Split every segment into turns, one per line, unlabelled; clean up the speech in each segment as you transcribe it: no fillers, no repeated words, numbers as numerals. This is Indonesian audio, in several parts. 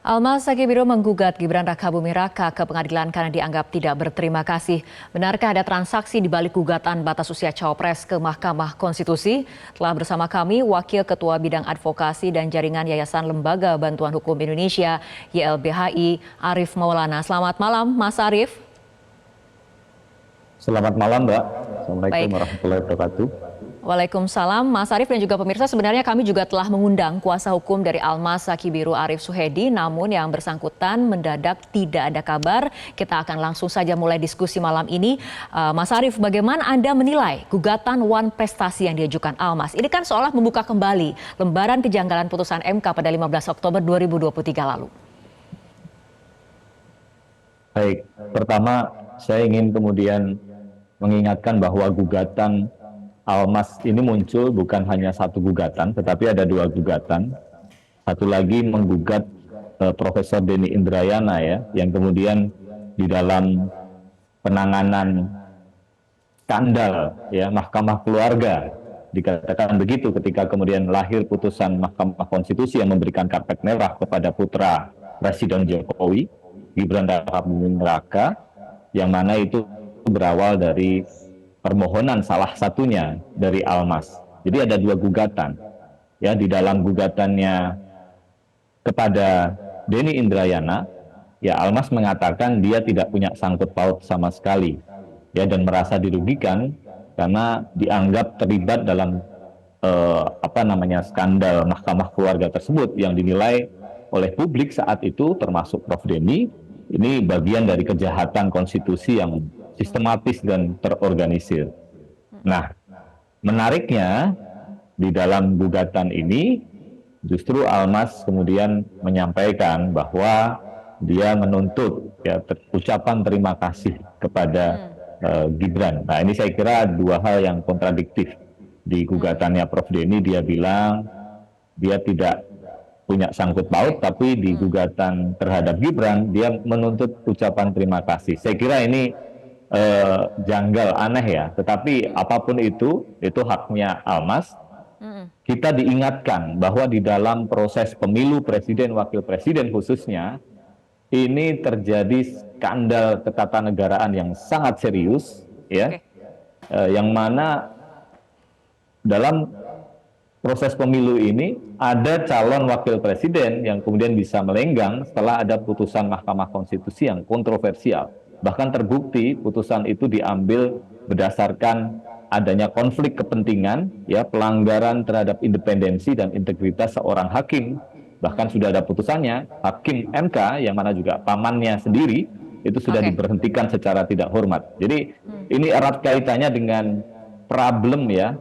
Almas Sakibiro menggugat Gibran Rakabuming Raka ke pengadilan karena dianggap tidak berterima kasih. Benarkah ada transaksi di balik gugatan batas usia Cawapres ke Mahkamah Konstitusi? Telah bersama kami Wakil Ketua Bidang Advokasi dan Jaringan Yayasan Lembaga Bantuan Hukum Indonesia YLBHI Arief Maulana. Selamat malam Mas Arief.
Selamat malam Mbak. Assalamualaikum warahmatullahi wabarakatuh.
Waalaikumsalam, Mas Arief dan juga pemirsa. Sebenarnya kami juga telah mengundang kuasa hukum dari Almas Sakibiro Arief Suhedi, namun yang bersangkutan mendadak tidak ada kabar. Kita akan langsung saja mulai diskusi malam ini. Mas Arief, bagaimana Anda menilai gugatan Wan Prestasi yang diajukan Almas? Ini kan seolah membuka kembali lembaran kejanggalan putusan MK pada 15 Oktober 2023 lalu.
Baik, pertama saya ingin kemudian mengingatkan bahwa gugatan Almas ini muncul bukan hanya satu gugatan, tetapi ada dua gugatan. Satu lagi menggugat Profesor Denny Indrayana ya, yang kemudian di dalam penanganan skandal ya Mahkamah Keluarga dikatakan begitu ketika kemudian lahir putusan Mahkamah Konstitusi yang memberikan karpet merah kepada putra Presiden Jokowi, Gibran Rakabuming Raka, yang mana itu berawal dari permohonan salah satunya dari Almas. Jadi ada dua gugatan. Ya, di dalam gugatannya kepada Denny Indrayana, ya Almas mengatakan dia tidak punya sangkut paut sama sekali. Ya, dan merasa dirugikan karena dianggap terlibat dalam skandal Mahkamah Keluarga tersebut yang dinilai oleh publik saat itu termasuk Prof Denny ini bagian dari kejahatan konstitusi yang sistematis dan terorganisir. Nah, menariknya di dalam gugatan ini justru Almas kemudian menyampaikan bahwa dia menuntut ya ucapan terima kasih kepada Gibran. Nah, ini saya kira dua hal yang kontradiktif. Di gugatannya Prof Denny dia bilang dia tidak punya sangkut paut, tapi di gugatan terhadap Gibran dia menuntut ucapan terima kasih. Saya kira ini janggal, aneh ya. Tetapi apapun itu haknya Almas. Kita diingatkan bahwa di dalam proses pemilu presiden, wakil presiden khususnya, ini terjadi skandal ketatanegaraan yang sangat serius, ya, yang mana dalam proses pemilu ini ada calon wakil presiden yang kemudian bisa melenggang setelah ada putusan Mahkamah Konstitusi yang kontroversial. Bahkan terbukti putusan itu diambil berdasarkan adanya konflik kepentingan, ya pelanggaran terhadap independensi dan integritas seorang hakim. Bahkan sudah ada putusannya, hakim MK yang mana juga pamannya sendiri itu sudah diberhentikan secara tidak hormat. Jadi ini erat kaitannya dengan problem ya,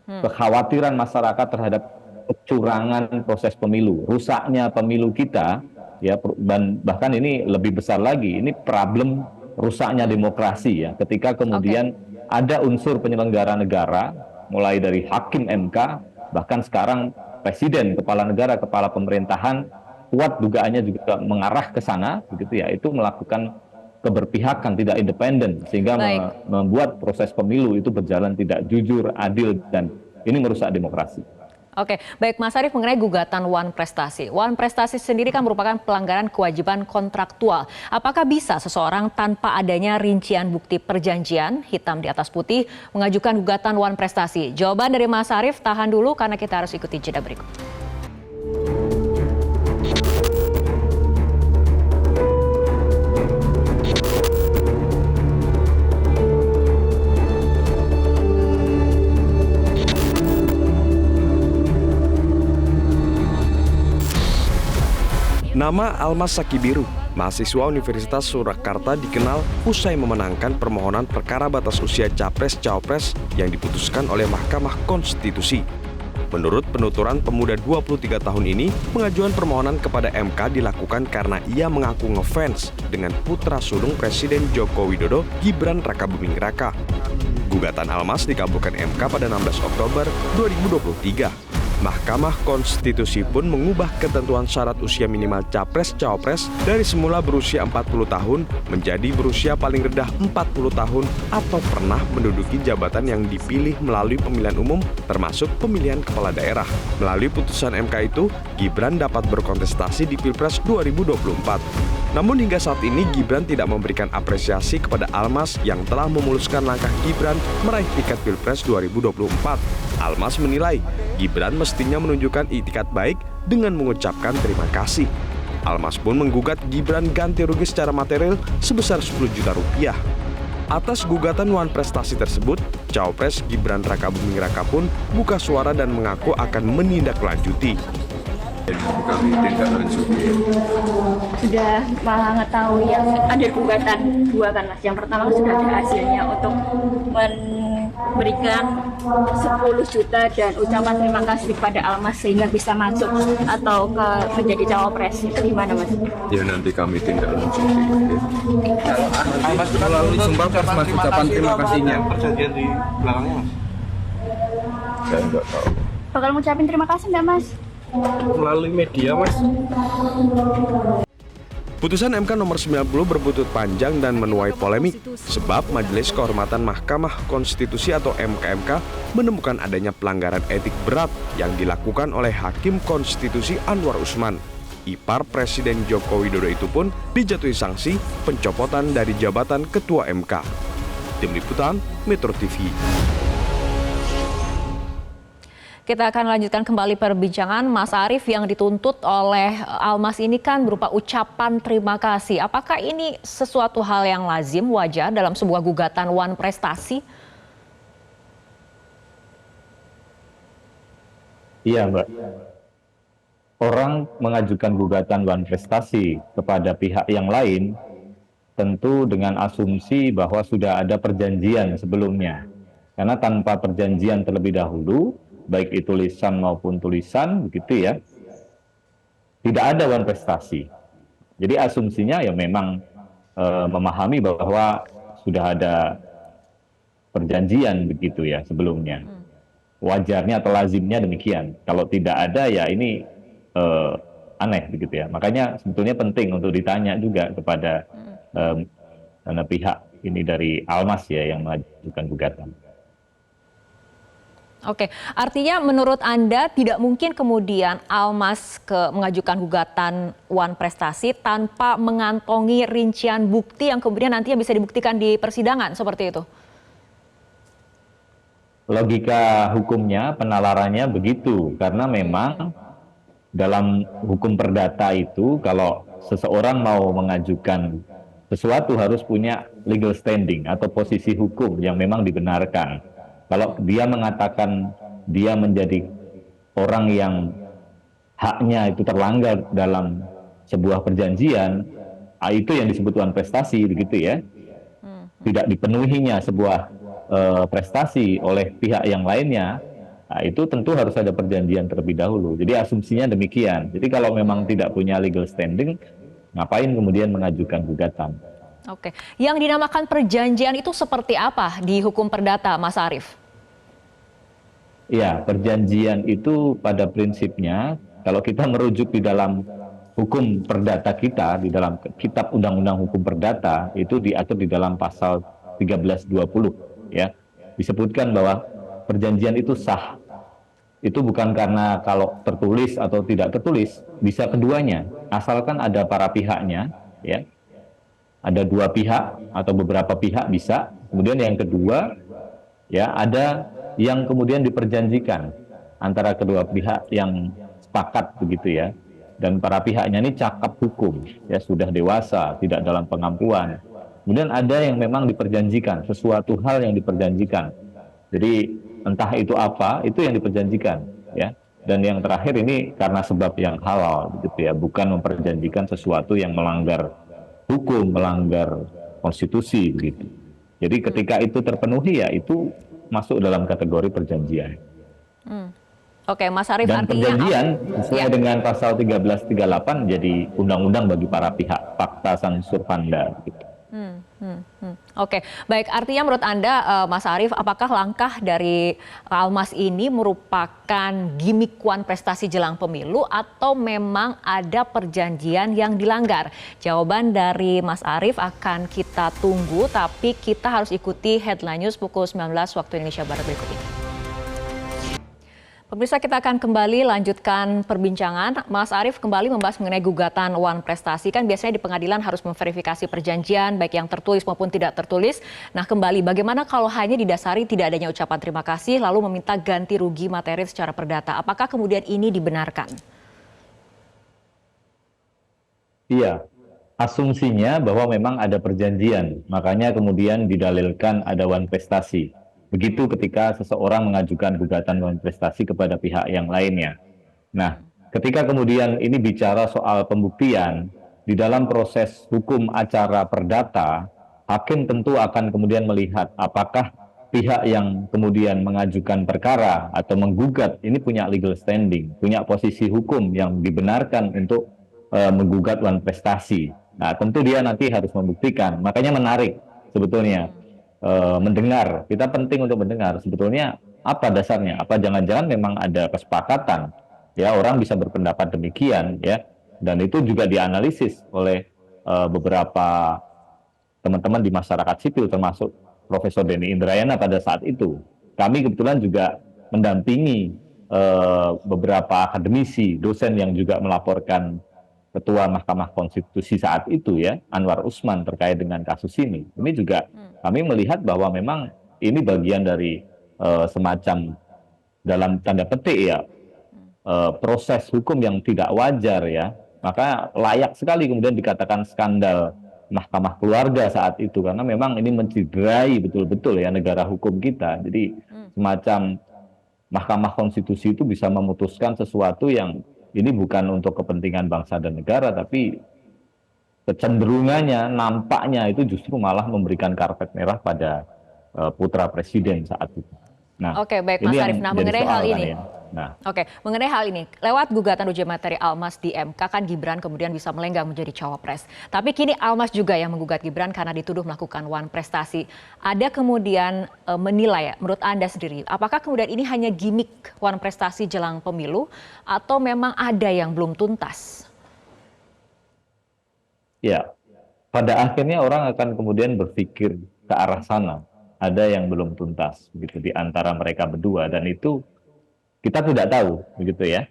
kekhawatiran masyarakat terhadap kecurangan proses pemilu, rusaknya pemilu kita. Ya, dan bahkan ini lebih besar lagi, ini problem rusaknya demokrasi ya, ketika kemudian ada unsur penyelenggara negara, mulai dari hakim MK, bahkan sekarang presiden, kepala negara, kepala pemerintahan, kuat dugaannya juga mengarah ke sana, begitu ya, itu melakukan keberpihakan, tidak independen, sehingga membuat proses pemilu itu berjalan tidak jujur, adil, dan ini merusak demokrasi.
Oke, baik Mas Arief, mengenai gugatan Wan Prestasi. Wan Prestasi sendiri kan merupakan pelanggaran kewajiban kontraktual. Apakah bisa seseorang tanpa adanya rincian bukti perjanjian, hitam di atas putih, mengajukan gugatan Wan Prestasi? Jawaban dari Mas Arief, tahan dulu karena kita harus ikuti jeda berikut.
Nama Almas Sakibiro, mahasiswa Universitas Surakarta, dikenal usai memenangkan permohonan perkara batas usia Capres-Cawapres yang diputuskan oleh Mahkamah Konstitusi. Menurut penuturan, pemuda 23 tahun ini, pengajuan permohonan kepada MK dilakukan karena ia mengaku ngefans dengan putra sulung Presiden Joko Widodo, Gibran Rakabuming Raka. Gugatan Almas dikabulkan MK pada 16 Oktober 2023. Mahkamah Konstitusi pun mengubah ketentuan syarat usia minimal capres-cawapres dari semula berusia 40 tahun menjadi berusia paling rendah 40 tahun atau pernah menduduki jabatan yang dipilih melalui pemilihan umum termasuk pemilihan kepala daerah. Melalui putusan MK itu, Gibran dapat berkontestasi di Pilpres 2024. Namun hingga saat ini Gibran tidak memberikan apresiasi kepada Almas yang telah memuluskan langkah Gibran meraih tiket Pilpres 2024. Almas menilai Gibran mestinya menunjukkan itikat baik dengan mengucapkan terima kasih. Almas pun menggugat Gibran ganti rugi secara material sebesar 10 juta rupiah. Atas gugatan Wan Prestasi tersebut, Cawapres Gibran Rakabuming Raka pun buka suara dan mengaku akan menindaklanjuti.
Kami tindak lanjuti.
Sudah malah mengetahui yang ada gugatan dua kan Mas. Yang pertama sudah ada hasilnya untuk memberikan 10 juta dan ucapan terima kasih kepada Almas sehingga bisa masuk atau menjadi cawapres. Itu gimana Mas?
Ya nanti kami tindak lanjuti.
Almas melalui sumbang harus Mas ucapan terima kasihnya. Perjanjian di belakangnya Mas.
Saya nggak tahu.
Bakal ngucapin terima kasih nggak Mas?
Melalui media Mas.
Putusan MK nomor 90 berbuntut panjang dan menuai polemik sebab Majelis Kehormatan Mahkamah Konstitusi atau MKMK menemukan adanya pelanggaran etik berat yang dilakukan oleh Hakim Konstitusi Anwar Usman. Ipar Presiden Joko Widodo itu pun dijatuhi sanksi pencopotan dari jabatan Ketua MK. Tim Liputan Metro TV.
Kita akan lanjutkan kembali perbincangan. Mas Arief, yang dituntut oleh Almas ini kan berupa ucapan terima kasih. Apakah ini sesuatu hal yang lazim, wajar dalam sebuah gugatan Wan Prestasi?
Iya, Mbak. Orang mengajukan gugatan Wan Prestasi kepada pihak yang lain tentu dengan asumsi bahwa sudah ada perjanjian sebelumnya. Karena tanpa perjanjian terlebih dahulu, baik itu lisan maupun tulisan, begitu ya, tidak ada Wan Prestasi. Jadi asumsinya ya memang memahami bahwa sudah ada perjanjian begitu ya sebelumnya. Wajarnya atau lazimnya demikian. Kalau tidak ada ya ini aneh begitu ya. Makanya sebetulnya penting untuk ditanya juga kepada pihak ini dari Almas ya yang mengajukan gugatan.
Oke, artinya menurut Anda tidak mungkin kemudian Almas mengajukan gugatan Wan Prestasi tanpa mengantongi rincian bukti yang kemudian nantinya bisa dibuktikan di persidangan, seperti itu?
Logika hukumnya, penalarannya begitu. Karena memang dalam hukum perdata itu kalau seseorang mau mengajukan sesuatu harus punya legal standing atau posisi hukum yang memang dibenarkan. Kalau dia mengatakan dia menjadi orang yang haknya itu terlanggar dalam sebuah perjanjian, itu yang disebut Wan Prestasi, begitu ya. Tidak dipenuhinya sebuah prestasi oleh pihak yang lainnya, itu tentu harus ada perjanjian terlebih dahulu. Jadi asumsinya demikian. Jadi kalau memang tidak punya legal standing, ngapain kemudian mengajukan gugatan?
Oke, yang dinamakan perjanjian itu seperti apa di hukum perdata, Mas Arief?
Ya, perjanjian itu pada prinsipnya, kalau kita merujuk di dalam hukum perdata kita, di dalam Kitab Undang-Undang Hukum Perdata, itu diatur di dalam pasal 1320, ya. Disebutkan bahwa perjanjian itu sah. Itu bukan karena kalau tertulis atau tidak tertulis, bisa keduanya, asalkan ada para pihaknya, ya. Ada dua pihak atau beberapa pihak bisa. Kemudian yang kedua, ya ada yang kemudian diperjanjikan antara kedua pihak yang sepakat begitu ya. Dan para pihaknya ini cakap hukum, ya sudah dewasa, tidak dalam pengampuan. Kemudian ada yang memang diperjanjikan, sesuatu hal yang diperjanjikan. Jadi entah itu apa, itu yang diperjanjikan, ya. Dan yang terakhir ini karena sebab yang halal, begitu ya, bukan memperjanjikan sesuatu yang melanggar hukum, melanggar konstitusi begitu. Jadi ketika itu terpenuhi ya itu masuk dalam kategori perjanjian.
Oke, Mas Arief,
dan
artinya
perjanjian sesuai dengan pasal 1338 jadi undang-undang bagi para pihak, fakta sang survanda gitu.
Oke, baik. Artinya menurut Anda, Mas Arief, apakah langkah dari Almas ini merupakan gimmick prestasi jelang pemilu atau memang ada perjanjian yang dilanggar? Jawaban dari Mas Arief akan kita tunggu, tapi kita harus ikuti headline news pukul 19 waktu Indonesia Barat berikut ini. Pemirsa, kita akan kembali lanjutkan perbincangan. Mas Arief kembali membahas mengenai gugatan Wan Prestasi. Kan biasanya di pengadilan harus memverifikasi perjanjian, baik yang tertulis maupun tidak tertulis. Nah kembali, bagaimana kalau hanya didasari tidak adanya ucapan terima kasih, lalu meminta ganti rugi materi secara perdata? Apakah kemudian ini dibenarkan?
Iya, asumsinya bahwa memang ada perjanjian, makanya kemudian didalilkan ada Wan Prestasi. Begitu ketika seseorang mengajukan gugatan Wan Prestasi kepada pihak yang lainnya. Nah, ketika kemudian ini bicara soal pembuktian, di dalam proses hukum acara perdata, hakim tentu akan kemudian melihat apakah pihak yang kemudian mengajukan perkara atau menggugat ini punya legal standing, punya posisi hukum yang dibenarkan untuk menggugat Wan Prestasi. Nah, tentu dia nanti harus membuktikan. Makanya menarik sebetulnya. Mendengar, kita penting untuk mendengar sebetulnya apa dasarnya, apa jangan-jangan memang ada kesepakatan, ya orang bisa berpendapat demikian, ya, dan itu juga dianalisis oleh beberapa teman-teman di masyarakat sipil termasuk Profesor Denny Indrayana pada saat itu. Kami kebetulan juga mendampingi beberapa akademisi, dosen yang juga melaporkan Ketua Mahkamah Konstitusi saat itu, ya, Anwar Usman, terkait dengan kasus ini. Ini juga kami melihat bahwa memang ini bagian dari semacam dalam tanda petik, ya, proses hukum yang tidak wajar, ya. Maka layak sekali kemudian dikatakan skandal Mahkamah Keluarga saat itu, karena memang ini menciderai betul-betul, ya, negara hukum kita. Jadi semacam Mahkamah Konstitusi itu bisa memutuskan sesuatu yang ini bukan untuk kepentingan bangsa dan negara, tapi kecenderungannya, nampaknya itu justru malah memberikan karpet merah pada putra presiden saat itu. Nah,
oke, baik Mas Arief. Nah, mengenai hal ini, mengenai hal ini, lewat gugatan uji materi Almas di MK kan Gibran kemudian bisa melenggang menjadi cawapres. Tapi kini Almas juga yang menggugat Gibran karena dituduh melakukan Wan Prestasi. Ada kemudian menilai, menurut Anda sendiri, apakah kemudian ini hanya gimmick Wan Prestasi jelang pemilu atau memang ada yang belum tuntas?
Ya, pada akhirnya orang akan kemudian berpikir ke arah sana. Ada yang belum tuntas, begitu, di antara mereka berdua, dan itu kita tidak tahu, begitu ya.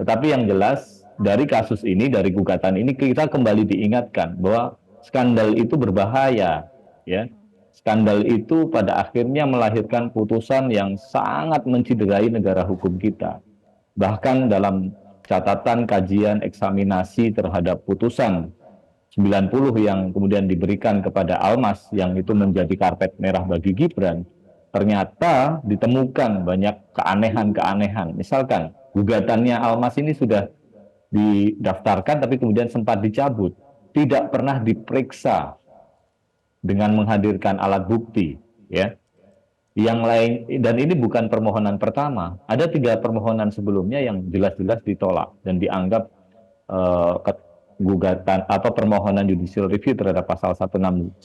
Tetapi yang jelas dari kasus ini, dari gugatan ini, kita kembali diingatkan bahwa skandal itu berbahaya, ya. Skandal itu pada akhirnya melahirkan putusan yang sangat menciderai negara hukum kita. Bahkan dalam catatan kajian eksaminasi terhadap putusan 90 yang kemudian diberikan kepada Almas, yang itu menjadi karpet merah bagi Gibran, ternyata ditemukan banyak keanehan-keanehan. Misalkan gugatannya Almas ini sudah didaftarkan tapi kemudian sempat dicabut, tidak pernah diperiksa dengan menghadirkan alat bukti, ya. Yang lain, dan ini bukan permohonan pertama, ada 3 permohonan sebelumnya yang jelas-jelas ditolak dan dianggap gugatan atau permohonan judicial review terhadap pasal 169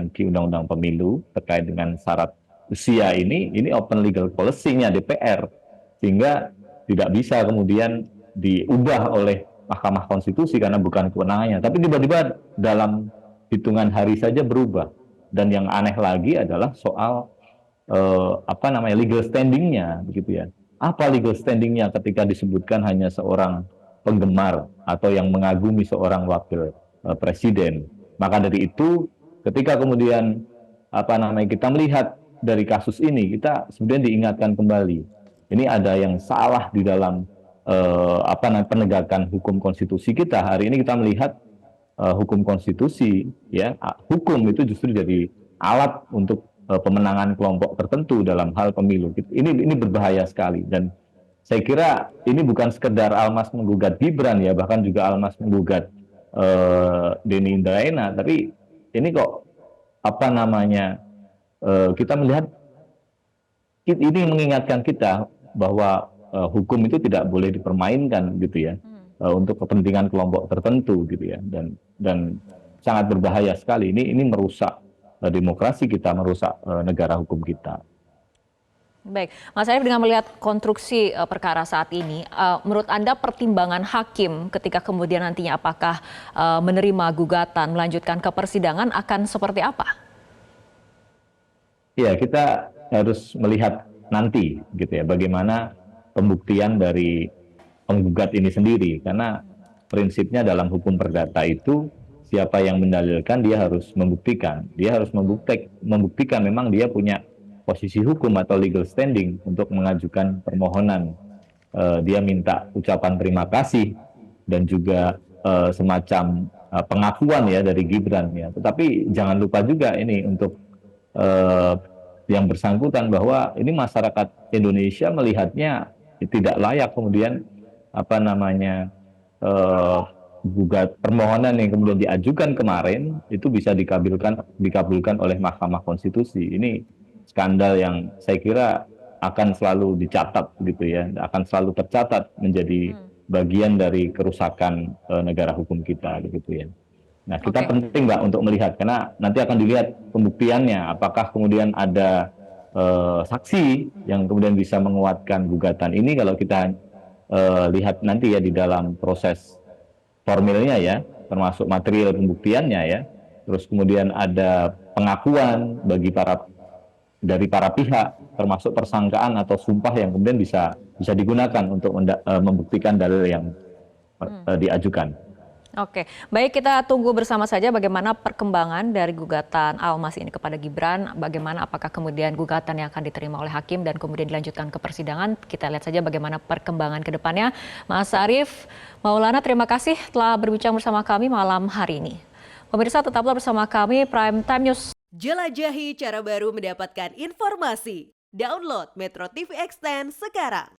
Ki Undang-Undang Pemilu terkait dengan syarat usia ini open legal policy-nya DPR, sehingga tidak bisa kemudian diubah oleh Mahkamah Konstitusi karena bukan kewenangannya. Tapi tiba-tiba dalam hitungan hari saja berubah. Dan yang aneh lagi adalah soal legal standing-nya, begitu ya. Apa legal standing-nya ketika disebutkan hanya seorang penggemar atau yang mengagumi seorang wakil presiden. Maka dari itu, ketika kemudian kita melihat dari kasus ini, kita kemudian diingatkan kembali, ini ada yang salah di dalam penegakan hukum konstitusi kita. Hari ini kita melihat hukum konstitusi, ya, hukum itu justru jadi alat untuk pemenangan kelompok tertentu dalam hal pemilu. Ini berbahaya sekali, dan saya kira ini bukan sekedar Almas menggugat Gibran, ya, bahkan juga Almas menggugat Denny Indrayana, tapi ini kok kita melihat ini mengingatkan kita bahwa hukum itu tidak boleh dipermainkan, gitu ya, untuk kepentingan kelompok tertentu, gitu ya, dan sangat berbahaya sekali. Ini merusak demokrasi kita, merusak negara hukum kita.
Baik, Mas Arief, dengan melihat konstruksi perkara saat ini, menurut Anda pertimbangan hakim ketika kemudian nantinya apakah menerima gugatan, melanjutkan ke persidangan akan seperti apa?
Ya, kita harus melihat nanti gitu ya, bagaimana pembuktian dari penggugat ini sendiri, karena prinsipnya dalam hukum perdata itu siapa yang mendalilkan dia harus membuktikan, membuktikan memang dia punya posisi hukum atau legal standing untuk mengajukan permohonan. Dia minta ucapan terima kasih dan juga semacam pengakuan ya dari Gibran ya. Tetapi jangan lupa juga ini untuk yang bersangkutan bahwa ini masyarakat Indonesia melihatnya tidak layak kemudian permohonan yang kemudian diajukan kemarin itu bisa dikabulkan oleh Mahkamah Konstitusi. Ini skandal yang saya kira akan selalu dicatat gitu ya, akan selalu tercatat menjadi bagian dari kerusakan negara hukum kita gitu ya. Nah, kita penting Mbak untuk melihat, karena nanti akan dilihat pembuktiannya, apakah kemudian ada saksi yang kemudian bisa menguatkan gugatan ini. Kalau kita lihat nanti ya di dalam proses formilnya ya, termasuk material pembuktiannya ya, terus kemudian ada pengakuan dari para pihak, termasuk persangkaan atau sumpah yang kemudian bisa digunakan untuk membuktikan dalil yang diajukan.
Oke, baik, kita tunggu bersama saja bagaimana perkembangan dari gugatan Almas ini kepada Gibran, bagaimana apakah kemudian gugatan yang akan diterima oleh hakim dan kemudian dilanjutkan ke persidangan. Kita lihat saja bagaimana perkembangan ke depannya. Mas Arief Maulana, terima kasih telah berbincang bersama kami malam hari ini. Pemirsa, tetaplah bersama kami Prime Time News.
Jelajahi cara baru mendapatkan informasi. Download Metro TV Extend sekarang.